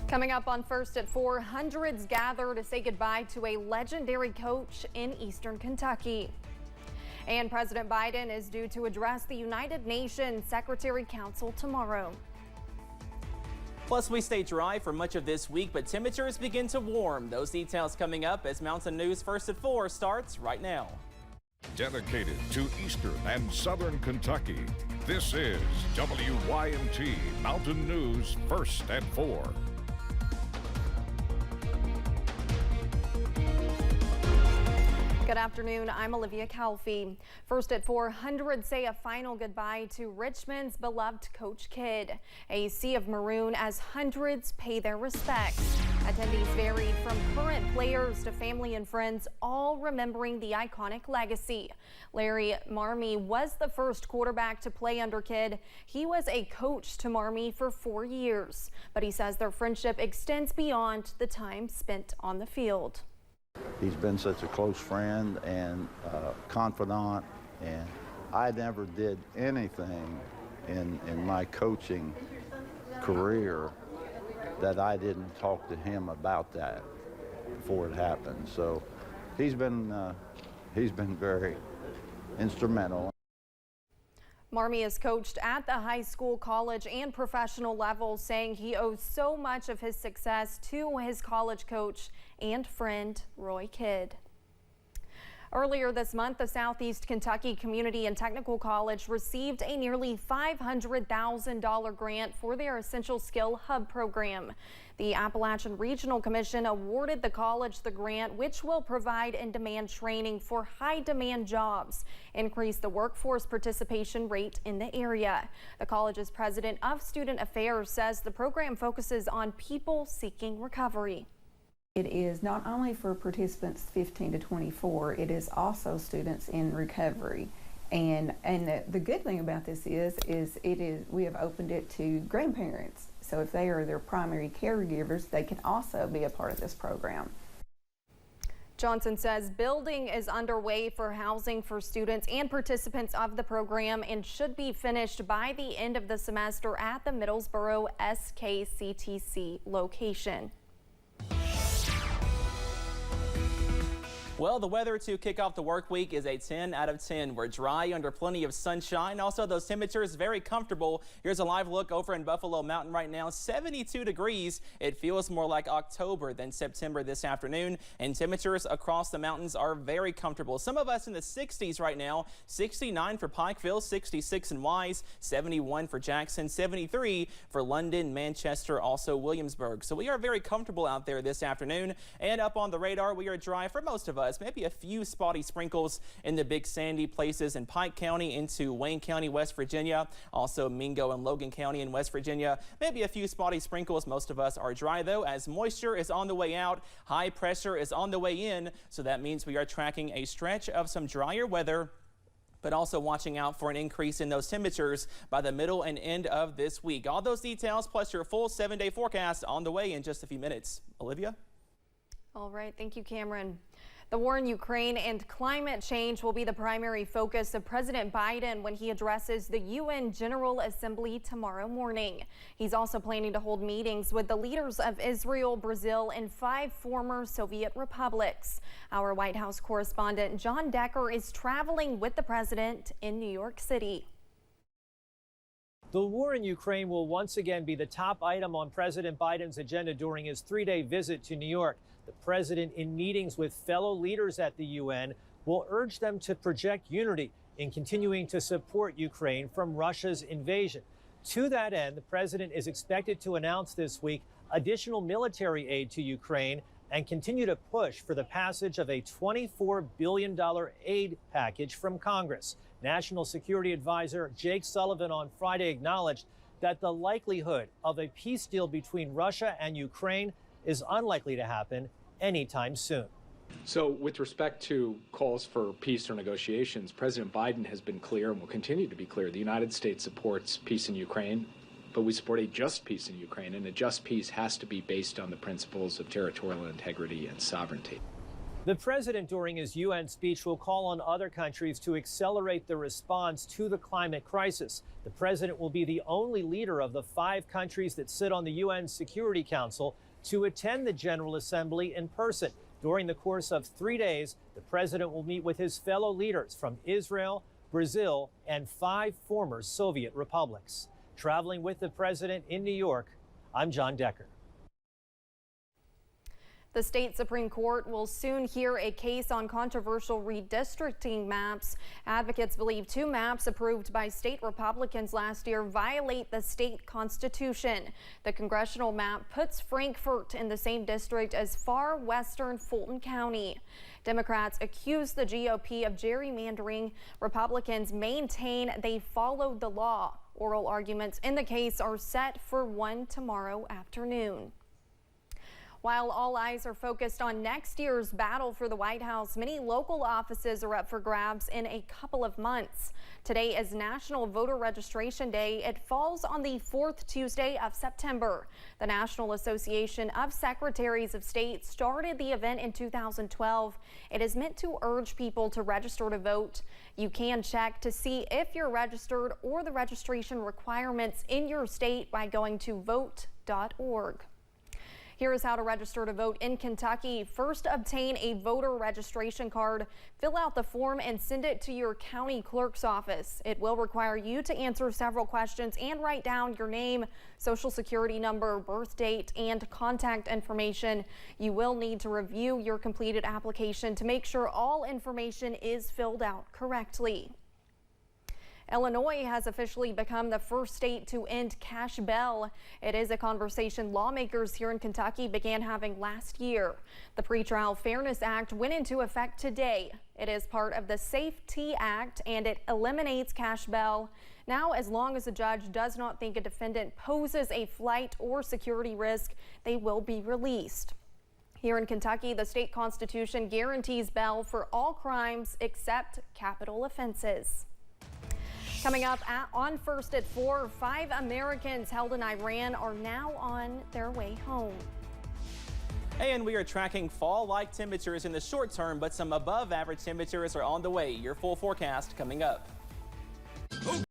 Coming up on First at 4, hundreds gather to say goodbye to a legendary coach in Eastern Kentucky. And President Biden is due to address the United Nations Secretary Council tomorrow. Plus, we stay dry for much of this week, but temperatures begin to warm. Those details coming up as Mountain News First at 4 starts right now. Dedicated to Eastern and Southern Kentucky, this is WYMT Mountain News First at 4. Good afternoon, I'm Olivia Calfee. First at 4, hundreds say a final goodbye to Richmond's beloved Coach Kidd. A sea of maroon as hundreds pay their respects. Attendees varied from current players to family and friends, all remembering the iconic legacy. Larry Marmee was the first quarterback to play under Kidd. He was a coach to Marmee for 4 years, but he says their friendship extends beyond the time spent on the field. He's been such a close friend and confidant, and I never did anything in my coaching career that I didn't talk to him about that before it happened. So he's been very instrumental. Marmee is coached at the high school, college, and professional levels, saying he owes so much of his success to his college coach and friend, Roy Kidd. Earlier this month, the Southeast Kentucky Community and Technical College received a nearly $500,000 grant for their Essential Skill Hub program. The Appalachian Regional Commission awarded the college the grant, which will provide in-demand training for high-demand jobs, increase the workforce participation rate in the area. The college's president of Student Affairs says the program focuses on people seeking recovery. It is not only for participants 15 to 24, it is also students in recovery. And the good thing about this is we have opened it to grandparents. So if they are their primary caregivers, they can also be a part of this program. Johnson says building is underway for housing for students and participants of the program and should be finished by the end of the semester at the Middlesboro SKCTC location. Well, the weather to kick off the work week is a 10 out of 10. We're dry under plenty of sunshine. Also, those temperatures very comfortable. Here's a live look over in Buffalo Mountain right now. 72 degrees. It feels more like October than September this afternoon. And temperatures across the mountains are very comfortable. Some of us in the 60s right now. 69 for Pikeville, 66 in Wise, 71 for Jackson, 73 for London, Manchester, also Williamsburg. So we are very comfortable out there this afternoon. And up on the radar, we are dry for most of us. Maybe a few spotty sprinkles in the big sandy places in Pike County into Wayne County, West Virginia. Also Mingo and Logan County in West Virginia. Maybe a few spotty sprinkles. Most of us are dry though, as moisture is on the way out. High pressure is on the way in. So that means we are tracking a stretch of some drier weather, but also watching out for an increase in those temperatures by the middle and end of this week. All those details plus your full 7-day forecast on the way in just a few minutes. Olivia? All right. Thank you, Cameron. The war in Ukraine and climate change will be the primary focus of President Biden when he addresses the UN General Assembly tomorrow morning. He's also planning to hold meetings with the leaders of Israel, Brazil, and 5 former Soviet republics. Our White House correspondent John Decker is traveling with the president in New York City. The war in Ukraine will once again be the top item on President Biden's agenda during his 3-day visit to New York. The president, in meetings with fellow leaders at the UN, will urge them to project unity in continuing to support Ukraine from Russia's invasion. To that end, the president is expected to announce this week additional military aid to Ukraine and continue to push for the passage of a $24 billion aid package from Congress. National Security Advisor Jake Sullivan on Friday acknowledged that the likelihood of a peace deal between Russia and Ukraine is unlikely to happen anytime soon. So with respect to calls for peace or negotiations, President Biden has been clear and will continue to be clear. The United States supports peace in Ukraine, but we support a just peace in Ukraine, and a just peace has to be based on the principles of territorial integrity and sovereignty. The president during his UN speech will call on other countries to accelerate the response to the climate crisis. The president will be the only leader of the 5 countries that sit on the UN Security Council to attend the General Assembly in person. During the course of 3 days, the president will meet with his fellow leaders from Israel, Brazil, and 5 former Soviet republics. Traveling with the president in New York, I'm John Decker. The state Supreme Court will soon hear a case on controversial redistricting maps. Advocates believe 2 maps approved by state Republicans last year violate the state constitution. The congressional map puts Frankfort in the same district as far western Fulton County. Democrats accuse the GOP of gerrymandering. Republicans maintain they followed the law. Oral arguments in the case are set for 1 tomorrow afternoon. While all eyes are focused on next year's battle for the White House, many local offices are up for grabs in a couple of months. Today is National Voter Registration Day. It falls on the 4th Tuesday of September. The National Association of Secretaries of State started the event in 2012. It is meant to urge people to register to vote. You can check to see if you're registered or the registration requirements in your state by going to vote.org. Here is how to register to vote in Kentucky. First, obtain a voter registration card. Fill out the form and send it to your county clerk's office. It will require you to answer several questions and write down your name, social security number, birth date, and contact information. You will need to review your completed application to make sure all information is filled out correctly. Illinois has officially become the first state to end cash bail. It is a conversation lawmakers here in Kentucky began having last year. The Pretrial Fairness Act went into effect today. It is part of the Safety Act and it eliminates cash bail. Now, as long as a judge does not think a defendant poses a flight or security risk, they will be released. Here in Kentucky, the state constitution guarantees bail for all crimes except capital offenses. Coming up on First at 4, 5 Americans held in Iran are now on their way home. And we are tracking fall-like temperatures in the short term, but some above average temperatures are on the way. Your full forecast coming up.